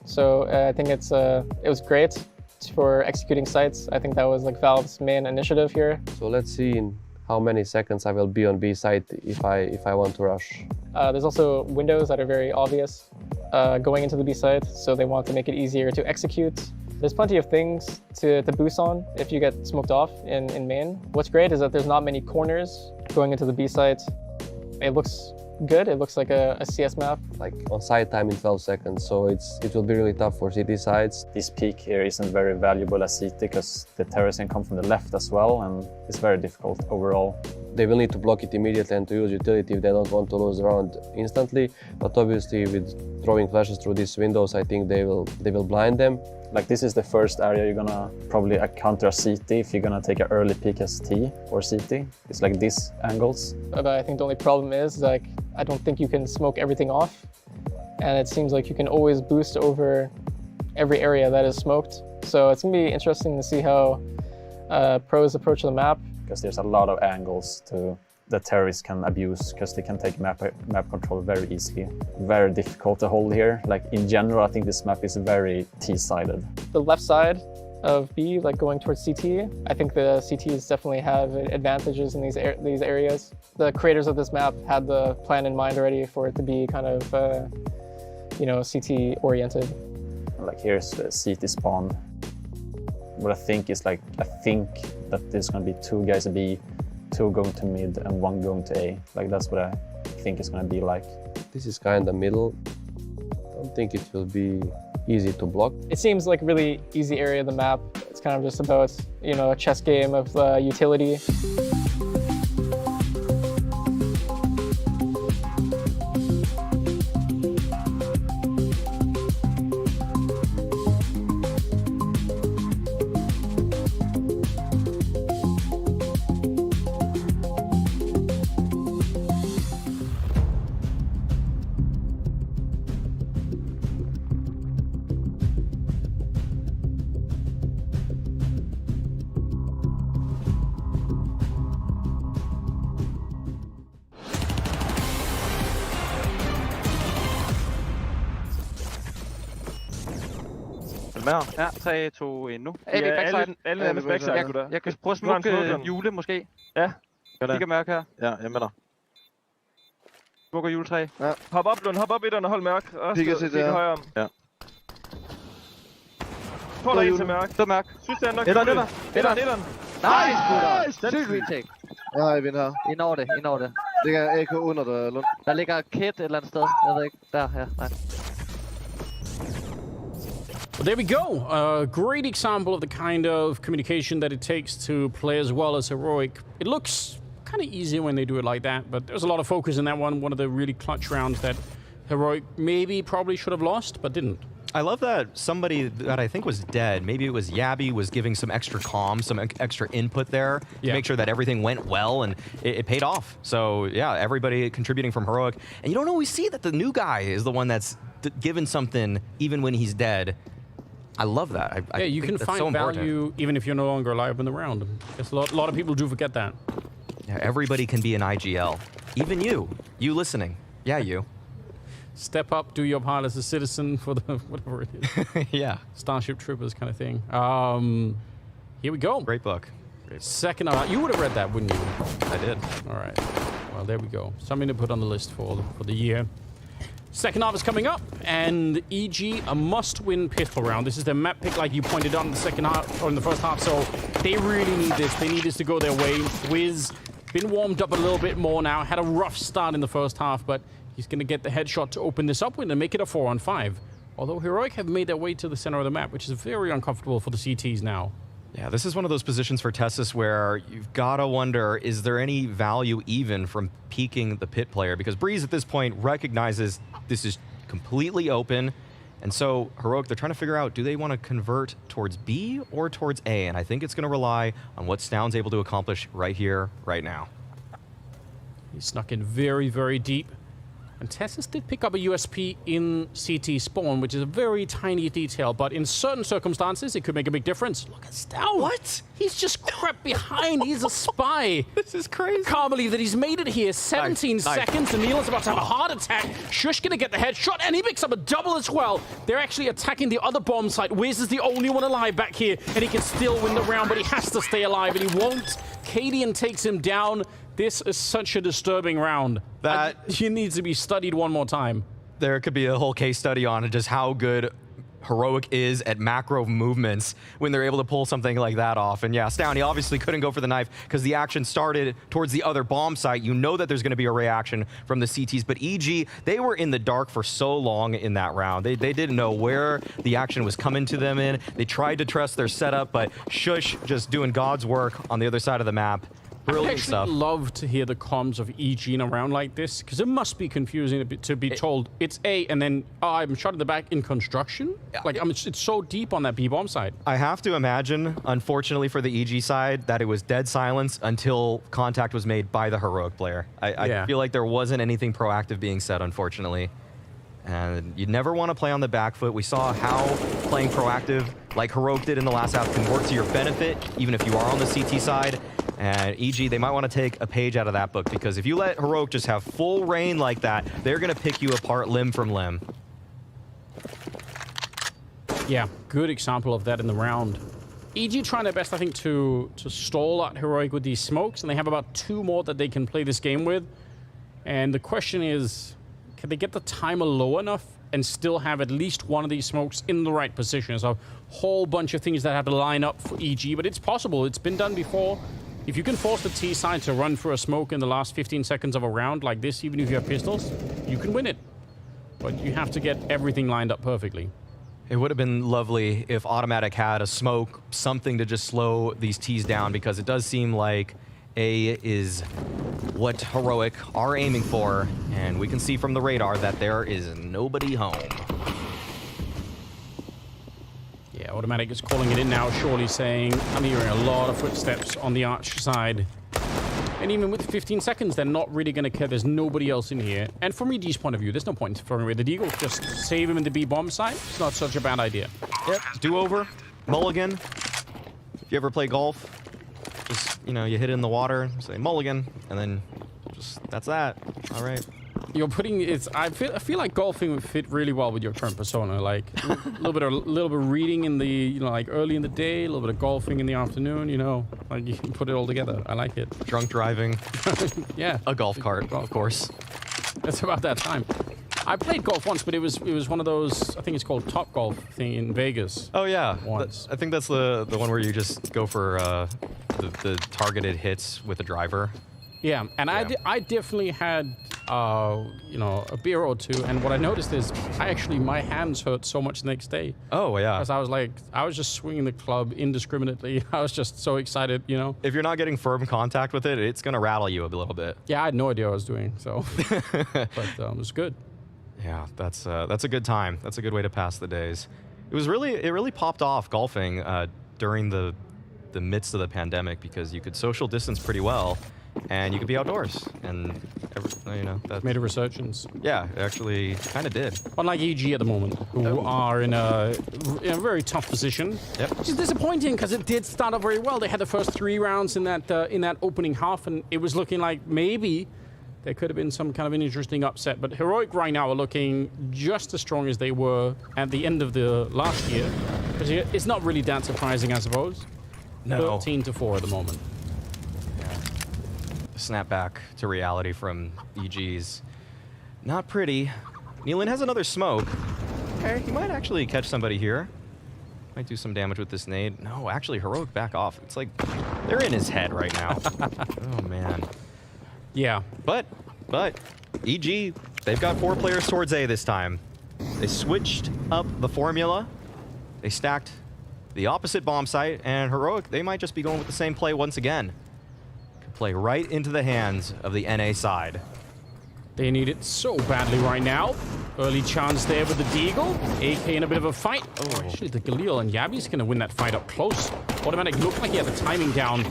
so I think it was great for executing sites. I think that was like Valve's main initiative here. So let's see in how many seconds I will be on B site if I want to rush. There's also windows that are very obvious going into the B site, so they want to make it easier to execute. There's plenty of things to boost on if you get smoked off in main. What's great is that there's not many corners going into the B site. It looks good. It looks like a CS map. Like on side time in 12 seconds, so it will be really tough for CT sides. This peak here isn't very valuable as CT because the terrorists can come from the left as well, and it's very difficult overall. They will need to block it immediately and to use utility if they don't want to lose the round instantly, but obviously with throwing flashes through these windows, I think they will blind them. Like, this is the first area you're gonna probably counter a CT if you're gonna take an early peek as T or CT. It's like these angles. But I think the only problem is, like, I don't think you can smoke everything off. And it seems like you can always boost over every area that is smoked. So it's gonna be interesting to see how pros approach the map. Because there's a lot of angles the terrorists can abuse, because they can take map control very easily. Very difficult to hold here. Like, in general, I think this map is very T-sided. The left side of B, like going towards CT. I think the CTs definitely have advantages in these areas. The creators of this map had the plan in mind already for it to be kind of, you know, CT oriented. Like here's the CT spawn. What I think is like, I think that there's gonna be 2 guys at B, 2 going to mid and 1 going to A. Like that's what I think it's gonna be like. This is kind of middle. I don't think it will be easy to block. It seems like a really easy area of the map. It's kind of just about, you know, a chess game of utility. Ja, 3, 2, 1 nu. Ja, alle er med backside, gutter. Jeg kan prøve at smukke Jule, måske. Ja. Kigger mørk her. Ja, jeg er med dig. Smukker juletræ. Ja. Hop op, Lund. Hop op et og hold mørk. Kigger højere om. Ja. Tror der en til mørk. Så mørk. Synes det er nok. Etteren. Nice, gutter. Sygt retake. Jeg har en her. Ind over det. Det er AK under dig, Lund. Der ligger Kit et eller andet sted. Jeg ved ikke. Der, ja. Nej. Well, there we go. A great example of the kind of communication that it takes to play as well as Heroic. It looks kind of easy when they do it like that, but there's a lot of focus in that one. One of the really clutch rounds that Heroic probably should have lost, but didn't. I love that somebody that I think was dead, maybe it was Yabby, was giving some extra comms, some extra input there to make sure that everything went well, and it paid off. So yeah, everybody contributing from Heroic. And you don't always see that the new guy is the one that's given something even when he's dead. I love that. Yeah, you can find value even if you're no longer alive in the round. Guess a lot of people do forget that. Yeah, everybody can be an IGL. Even you. You listening. Yeah, you. Step up, do your part as a citizen for the whatever it is. Yeah. Starship Troopers kind of thing. Here we go. Great book. Second, you would have read that, wouldn't you? I did. All right. Well, there we go. Something to put on the list for the year. Second half is coming up, and EG a must-win pistol round. This is their map pick, like you pointed out in the second half or in the first half. So they really need this. They need this to go their way. Wiz been warmed up a little bit more now. Had a rough start in the first half, but he's going to get the headshot to open this up and make it a 4-on-5. Although Heroic have made their way to the center of the map, which is very uncomfortable for the CTs now. Yeah, this is one of those positions for Tessus where you've got to wonder, is there any value even from peeking the pit player? Because Breeze at this point recognizes this is completely open. And so Heroic, they're trying to figure out, do they want to convert towards B or towards A? And I think it's going to rely on what Stound's able to accomplish right here, right now. He snuck in very, very deep. And Tessus did pick up a USP in CT spawn, which is a very tiny detail, but in certain circumstances, it could make a big difference. Look at Stound. What? He's just crept behind. He's a spy. This is crazy. Can't believe that he's made it here. 17 seconds. And Neil's about to have a heart attack. Shush gonna get the headshot, and he picks up a double as well. They're actually attacking the other bomb site. Wiz is the only one alive back here, and he can still win the round, but he has to stay alive, and he won't. Cadian takes him down. This is such a disturbing round. He needs to be studied one more time. There could be a whole case study on just how good Heroic is at macro movements when they're able to pull something like that off. And yeah, Stound, he obviously couldn't go for the knife because the action started towards the other bomb site. You know that there's going to be a reaction from the CTs, but EG, they were in the dark for so long in that round. They didn't know where the action was coming to them in. They tried to trust their setup, but Shush just doing God's work on the other side of the map. Brilliant stuff. I love to hear the comms of EG in a round like this, because it must be confusing to be told it's A and then I'm shot in the back in construction. Like, it's so deep on that B bomb side. I have to imagine, unfortunately for the EG side, that it was dead silence until contact was made by the Heroic player. I feel like there wasn't anything proactive being said, unfortunately. And you never want to play on the back foot. We saw how playing proactive, like Heroic did in the last half, can work to your benefit, even if you are on the CT side. And EG, they might want to take a page out of that book, because if you let Heroic just have full reign like that, they're going to pick you apart limb from limb. Yeah, good example of that in the round. EG trying their best, I think, to stall out Heroic with these smokes, and they have about 2 more that they can play this game with. And the question is, can they get the timer low enough and still have at least one of these smokes in the right position? There's a whole bunch of things that have to line up for EG, but it's possible. It's been done before. If you can force the T side to run through a smoke in the last 15 seconds of a round like this, even if you have pistols, you can win it. But you have to get everything lined up perfectly. It would have been lovely if Automatic had a smoke, something to just slow these T's down, because it does seem like A is what Heroic are aiming for, and we can see from the radar that there is nobody home. Yeah, Automatic is calling it in now, surely saying, I'm hearing a lot of footsteps on the arch side. And even with 15 seconds, they're not really going to care. There's nobody else in here. And from EG's point of view, there's no point in throwing away the Deagle. Just save him in the B bomb site. It's not such a bad idea. Yep, do-over, mulligan. If you ever play golf, just, you know, you hit it in the water, say mulligan, and then just, that's that. All right. You're putting it's. I feel like golfing would fit really well with your current persona. Like a little bit of reading in the, you know, like early in the day, a little bit of golfing in the afternoon. You know, like you can put it all together. I like it. Drunk driving. Yeah. A golf cart, of course. It's about that time. I played golf once, but it was one of those. I think it's called Top Golf thing in Vegas. Oh yeah. Once. I think that's the one where you just go for the targeted hits with the driver. Yeah, and yeah. I definitely had, you know, a beer or two, and what I noticed is my hands hurt so much the next day. Oh, yeah. Because I was just swinging the club indiscriminately. I was just so excited, you know. If you're not getting firm contact with it, it's going to rattle you a little bit. Yeah, I had no idea what I was doing, so. But it was good. Yeah, that's a good time. That's a good way to pass the days. It really popped off golfing during the midst of the pandemic, because you could social distance pretty well. And you could be outdoors, and you know that made a resurgence. Yeah, it actually kind of did. Unlike EG at the moment, who are in a very tough position. Yep. Which is disappointing, because it did start off very well. They had the first 3 rounds in that opening half, and it was looking like maybe there could have been some kind of an interesting upset. But Heroic right now are looking just as strong as they were at the end of the last year. It's not really that surprising, I suppose. No. 13-4 at the moment. Snap back to reality from EG's. Not pretty. Nealon has another smoke. Okay, he might actually catch somebody here. Might do some damage with this nade. No, actually, Heroic back off. It's like they're in his head right now. Oh, man. Yeah. But, EG, they've got 4 players towards A this time. They switched up the formula. They stacked the opposite bomb site, and Heroic, they might just be going with the same play once again. Play right into the hands of the NA side. They need it so badly right now. Early chance there with the Deagle. AK in a bit of a fight. Oh, actually, the Galil and Yabi's going to win that fight up close. Automatic looked like he had the timing down.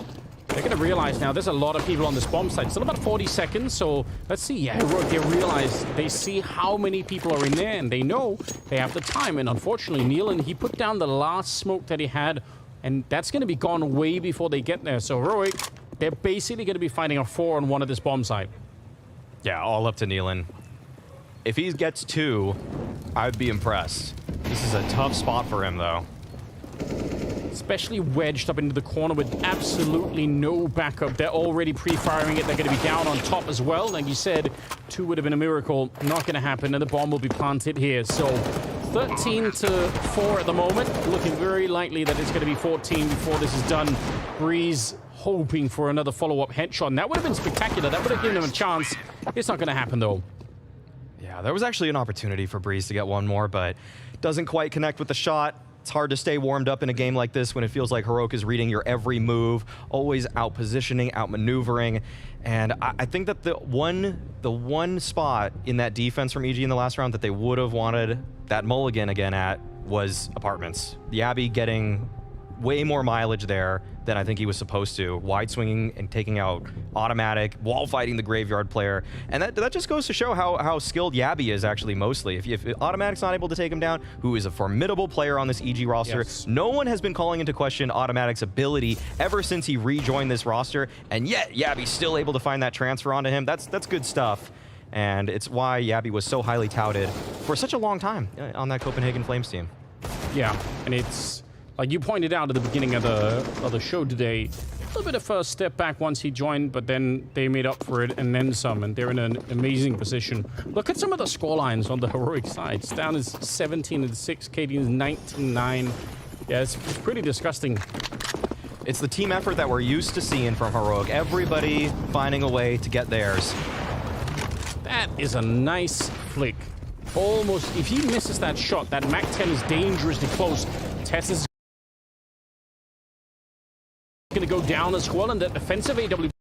They're going to realize now there's a lot of people on this bomb site. Still about 40 seconds, so let's see. Yeah, they realize, they see how many people are in there, and they know they have the time. And unfortunately, Nealon, he put down the last smoke that he had, and that's going to be gone way before they get there. So Heroic, they're basically going to be fighting a 4-on-1 at this bomb site. Yeah, all up to Nealon. If he gets 2, I'd be impressed. This is a tough spot for him, though. Especially wedged up into the corner with absolutely no backup. They're already pre-firing it. They're going to be down on top as well. Like you said, 2 would have been a miracle. Not going to happen, and the bomb will be planted here. So 13-4 at the moment. Looking very likely that it's going to be 14 before this is done. Breeze hoping for another follow-up headshot. And that would have been spectacular. That would have given him a chance. It's not going to happen, though. Yeah, there was actually an opportunity for Breeze to get one more, but doesn't quite connect with the shot. It's hard to stay warmed up in a game like this when it feels like Heroic is reading your every move, always out-positioning, out-maneuvering. And I think that the one spot in that defense from EG in the last round that they would have wanted that mulligan again at was apartments. The Abbey getting way more mileage there than I think he was supposed to. Wide swinging and taking out Automatic, wall fighting the graveyard player. And that just goes to show how skilled Yabby is actually mostly. If Automatic's not able to take him down, who is a formidable player on this EG roster, yes. No one has been calling into question Automatic's ability ever since he rejoined this roster, and yet Yabby's still able to find that transfer onto him. That's good stuff. And it's why Yabby was so highly touted for such a long time on that Copenhagen Flames team. Yeah, and it's Like you pointed out at the beginning of the show today, a little bit of a step back once he joined, but then they made up for it and then some, and they're in an amazing position. Look at some of the score lines on the Heroic side. Stan is 17-6, KD is 19-9. Yeah, it's pretty disgusting. It's the team effort that we're used to seeing from Heroic. Everybody finding a way to get theirs. That is a nice flick. Almost, if he misses that shot, that MAC-10 is dangerously close. Tess is going to go down as well, and that offensive AWP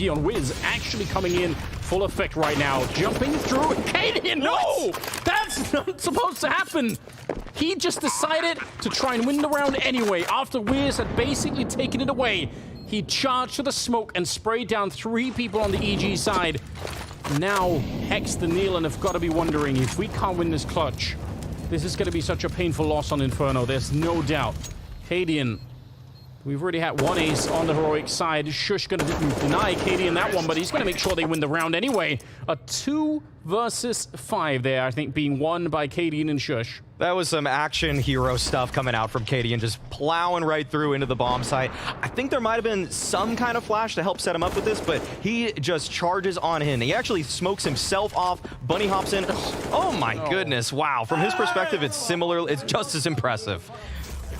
on Wiz actually coming in full effect right now. Jumping through, Kaden, no! That's not supposed to happen! He just decided to try and win the round anyway. After Wiz had basically taken it away, he charged to the smoke and sprayed down 3 people on the EG side. Now, Hex the Neil and have got to be wondering, if we can't win this clutch, this is going to be such a painful loss on Inferno. There's no doubt. Cadian, we've already had 1 ace on the Heroic side. Shush going to deny Cadian that one, but he's going to make sure they win the round anyway. A 2 versus 5 there, I think, being won by Cadian and Shush. That was some action hero stuff coming out from Cadian, just plowing right through into the bomb site. I think there might have been some kind of flash to help set him up with this, but he just charges on in. He actually smokes himself off, bunny hops in. Oh my goodness, wow. From his perspective, it's similar, it's just as impressive.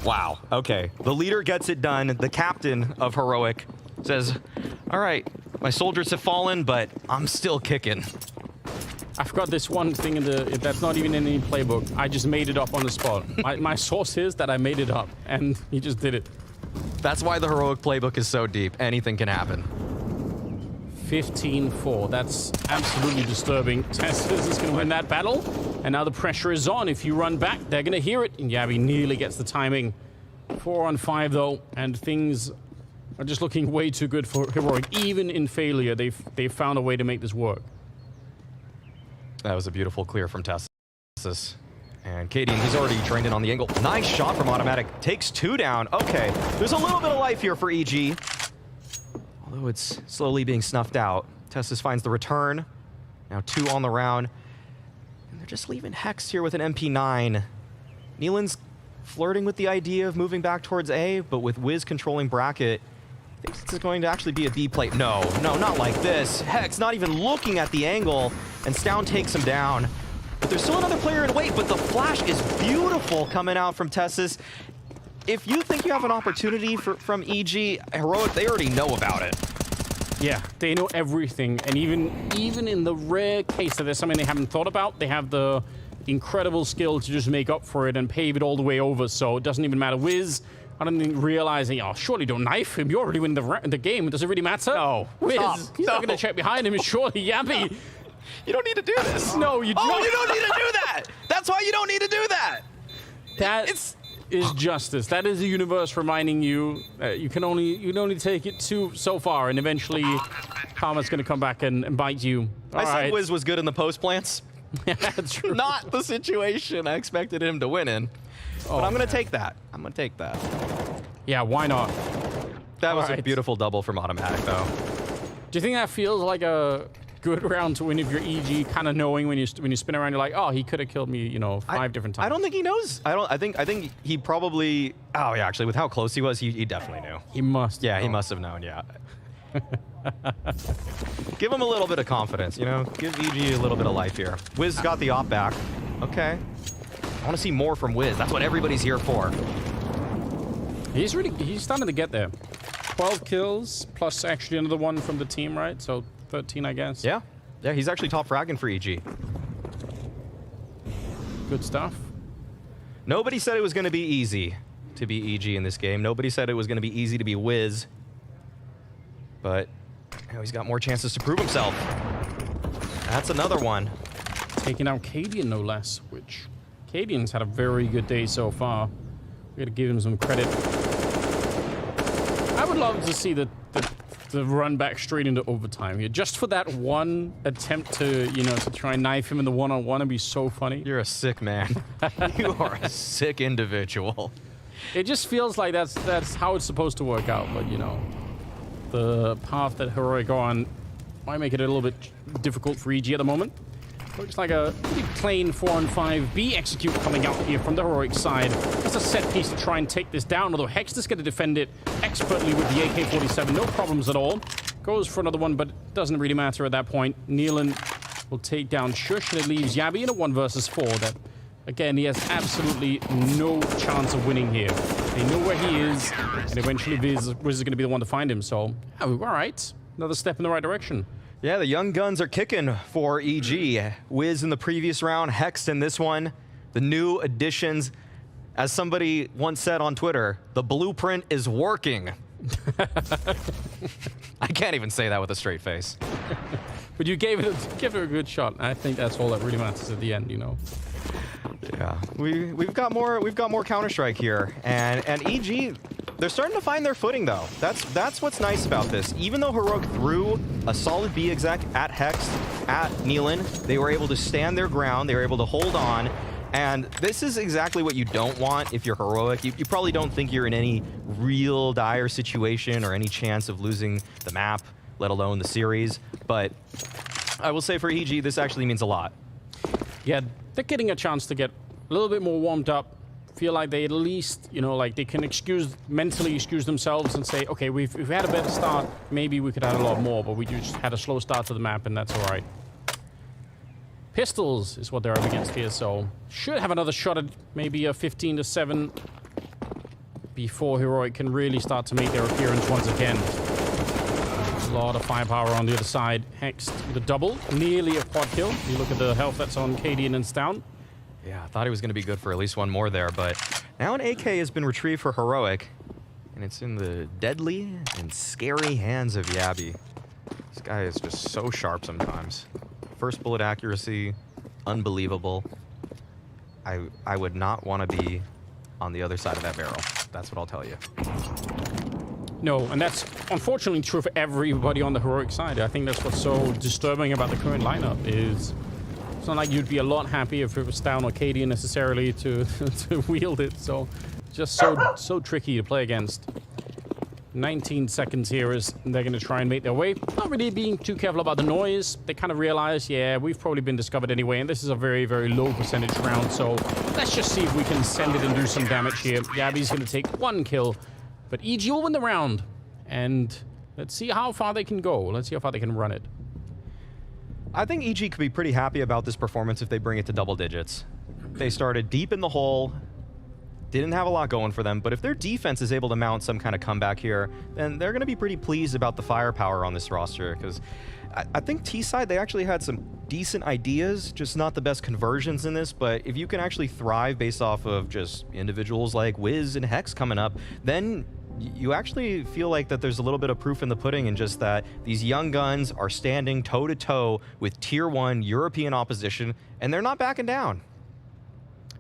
Wow, okay. The leader gets it done. The captain of Heroic says, all right, my soldiers have fallen, but I'm still kicking. I've got this one thing that's not even in any playbook. I just made it up on the spot. My source is that I made it up, and he just did it. That's why the Heroic playbook is so deep. Anything can happen. 15-4. That's absolutely disturbing. Teslas is going to win that battle, and now the pressure is on. If you run back, they're going to hear it, and Yabby nearly gets the timing. 4 on 5, though, and things are just looking way too good for Heroic. Even in failure, they've found a way to make this work. That was a beautiful clear from Tessus. And Cadian, he's already trained in on the angle. Nice shot from Automatic. Takes 2 down. Okay, there's a little bit of life here for EG. Although it's slowly being snuffed out. Tessus finds the return. Now 2 on the round. And they're just leaving Hex here with an MP9. Neelan's flirting with the idea of moving back towards A, but with Wiz controlling bracket, I think this is going to actually be a B plate. No, not like this. Hex not even looking at the angle, and Stown takes him down. But there's still another player in wait, but the flash is beautiful coming out from Tessus. If you think you have an opportunity from EG, Heroic, they already know about it. Yeah, they know everything, and even in the rare case that there's something they haven't thought about, they have the incredible skill to just make up for it and pave it all the way over, so it doesn't even matter. Wiz, I don't think realizing, oh, surely don't knife him. You already win the game. Does it really matter? No. Wiz, Stop. he's not going to check behind him. Surely, Yabby. You don't need to do this. No, you don't. Oh, you don't need to do that. That's why you don't need to do that. That is justice. That is the universe reminding you you can only take it so far, and eventually Karma's going to come back and bite you. I said Wiz was good in the post plants. Yeah, that's true. Not the situation I expected him to win in. But I'm going to take that. I'm going to take that. Yeah, why not? That was a beautiful double from Automatic, though. Do you think that feels like a good round to win if you're EG, kind of knowing when you spin around, you're like, oh, he could have killed me, 5 different times? I don't think he knows. I think he probably. Oh yeah, actually, with how close he was, he definitely knew. He must. Yeah, he must have known. Yeah. Give him a little bit of confidence, Give EG a little bit of life here. Wiz got the op back. Okay. I want to see more from Wiz. That's what everybody's here for. He's starting to get there. 12 kills plus actually another one from the team, right? So 13, I guess. Yeah, he's actually top fragging for EG. Good stuff. Nobody said it was going to be easy to be EG in this game. Nobody said it was going to be easy to be Wiz. But he's got more chances to prove himself. That's another one. Taking out Cadian, no less, which Cadian's had a very good day so far. We got to give him some credit. I would love to see the run back straight into overtime here, just for that one attempt to, to try and knife him in the one-on-one. It'd be so funny. You're a sick man. You are a sick individual. It just feels like that's how it's supposed to work out, but the path that Heroic go on might make it a little bit difficult for EG at the moment. Looks like a pretty plain 4-on-5 execute coming out here from the Heroic side. It's a set piece to try and take this down, although Hex is going to defend it expertly with the AK-47. No problems at all. Goes for another one, but it doesn't really matter at that point. Nealon will take down Shush, and it leaves Yabi in a 1 versus 4. That, again, he has absolutely no chance of winning here. They know where he is, and eventually Wiz is going to be the one to find him. So, all right. Another step in the right direction. Yeah, the young guns are kicking for EG. Wiz in the previous round, Hex in this one. The new additions. As somebody once said on Twitter, the blueprint is working. I can't even say that with a straight face. But you gave it a good shot. I think that's all that really matters at the end, you know. Yeah, we've got more Counter-Strike here, and EG, they're starting to find their footing though. That's what's nice about this. Even though Heroic threw a solid B exec at Hex, at Nealon, they were able to stand their ground. They were able to hold on, and this is exactly what you don't want if you're Heroic. You probably don't think you're in any real dire situation or any chance of losing the map, let alone the series. But I will say for EG, this actually means a lot. Yeah, they're getting a chance to get a little bit more warmed up, feel like they at least, you know, like they can mentally excuse themselves and say, okay, we've had a better start, maybe we could have a lot more, but we just had a slow start to the map, and that's all right. Pistols is what they're up against here, so should have another shot at maybe a 15-7 before Heroic can really start to make their appearance once again. A lot of firepower on the other side. Hex with a double, nearly a quad kill. You look at the health that's on KD and it's down. Yeah, I thought he was going to be good for at least one more there, but now an AK has been retrieved for Heroic, and it's in the deadly and scary hands of Yabi. This guy is just so sharp sometimes. First bullet accuracy, unbelievable. I would not want to be on the other side of that barrel. That's what I'll tell you. No, and that's unfortunately true for everybody on the Heroic side. I think that's what's so disturbing about the current lineup is it's not like you'd be a lot happier if it was down Arcadian necessarily to wield it. So just so tricky to play against. 19 seconds here as they're going to try and make their way. Not really being too careful about the noise. They kind of realize, yeah, we've probably been discovered anyway, and this is a very, very low percentage round. So let's just see if we can send it and do some damage here. Yabi's going to take 1 kill, but EG will win the round. And let's see how far they can go. Let's see how far they can run it. I think EG could be pretty happy about this performance if they bring it to double digits. They started deep in the hole, didn't have a lot going for them, but if their defense is able to mount some kind of comeback here, then they're going to be pretty pleased about the firepower on this roster, because I think T-side, they actually had some decent ideas, just not the best conversions in this, but if you can actually thrive based off of just individuals like Wiz and Hex coming up, then you actually feel like that there's a little bit of proof in the pudding, and just that these young guns are standing toe-to-toe with Tier 1 European opposition, and they're not backing down.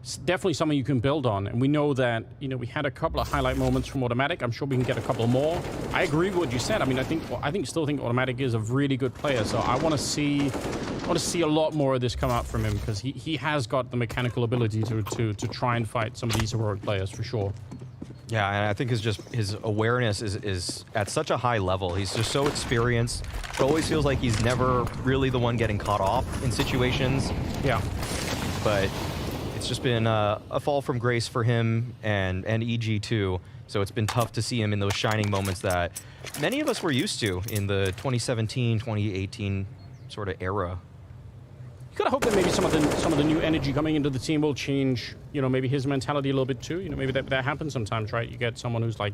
It's definitely something you can build on, and we know that, you know, we had a couple of highlight moments from Automatic. I'm sure we can get a couple more. I agree with what you said. I mean, I still think Automatic is a really good player, so I want to see a lot more of this come out from him, because he has got the mechanical ability to try and fight some of these Heroic players for sure. Yeah, and I think his awareness is at such a high level. He's just so experienced. It always feels like he's never really the one getting caught off in situations. Yeah. But it's just been a fall from grace for him and EG too. So it's been tough to see him in those shining moments that many of us were used to in the 2017, 2018 sort of era. You gotta hope that maybe some of the new energy coming into the team will change, you know, maybe his mentality a little bit too. You know, maybe that happens sometimes, right? You get someone who's like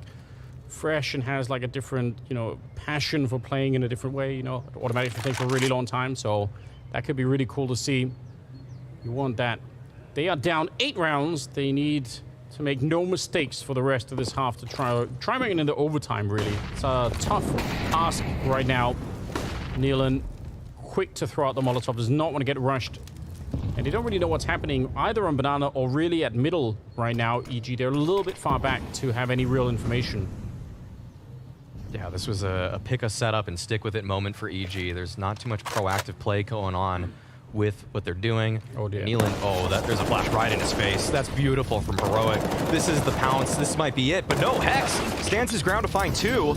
fresh and has like a different, you know, passion for playing in a different way, you know, Automatic for things for a really long time. So that could be really cool to see. You want that. They are down 8 rounds. They need to make no mistakes for the rest of this half to try making it into overtime, really. It's a tough ask right now. Nealon, quick to throw out the Molotov, does not want to get rushed. And they don't really know what's happening either on Banana or really at middle right now, EG. They're a little bit far back to have any real information. Yeah, this was a pick a setup and stick with it moment for EG. There's not too much proactive play going on with what they're doing. Oh dear. Nealon, there's a flash right in his face. That's beautiful from Heroic. This is the pounce. This might be it, but no, Hex stands his ground to find 2.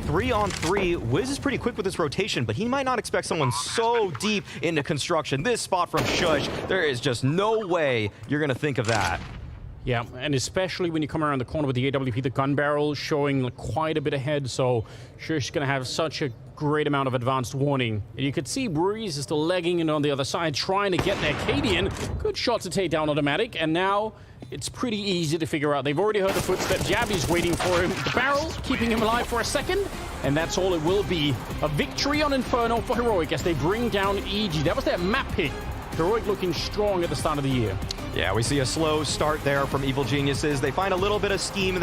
3-on-3, Wiz is pretty quick with his rotation, but he might not expect someone so deep into construction. This spot from Shush, there is just no way you're going to think of that. Yeah, and especially when you come around the corner with the AWP, the gun barrel showing quite a bit ahead, so Shush is going to have such a great amount of advanced warning. And you could see Breeze is still legging in on the other side, trying to get their Cadian. Good shot to take down Automatic, and now it's pretty easy to figure out. They've already heard the footsteps. Jabby's waiting for him. The barrel, keeping him alive for a second, and that's all it will be. A victory on Inferno for Heroic as they bring down EG. That was their map pick. Heroic looking strong at the start of the year. Yeah, we see a slow start there from Evil Geniuses. They find a little bit of scheme there.